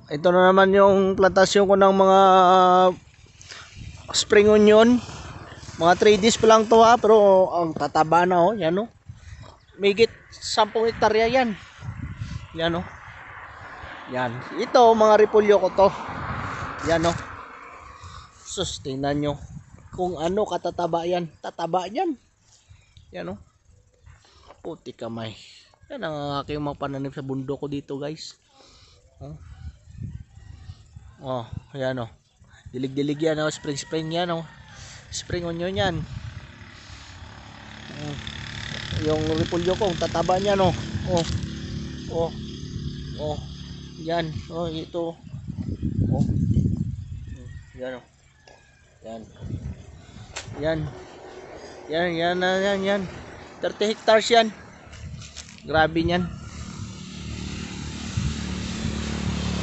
ito na naman yung plantasyon ko ng mga spring onion. Mga 3 days pa lang to ha, pero ang tataba na oh, yan oh. Migit 10 hektarya yan. Yan oh. Yan. Ito mga repolyo ko to. Yan oh. Sus, tingnan nyo. Kung ano katataba yan. Tataba yan. Yan oh. Puti kamay. Yan ang aking mga pananim sa bundok ko dito guys. Oh. Oh, yan oh. Dilig-dilig yan oh, spring yan oh. Spring onion yan. Yung repolyo ko, tataba niyan oh. Oh. Oh. Oh. Yan. Oh, ito. Oh. Yan oh. Yan. Yan. Yan, yan, yan, yan. 30 hectares yan. Grabe niyan.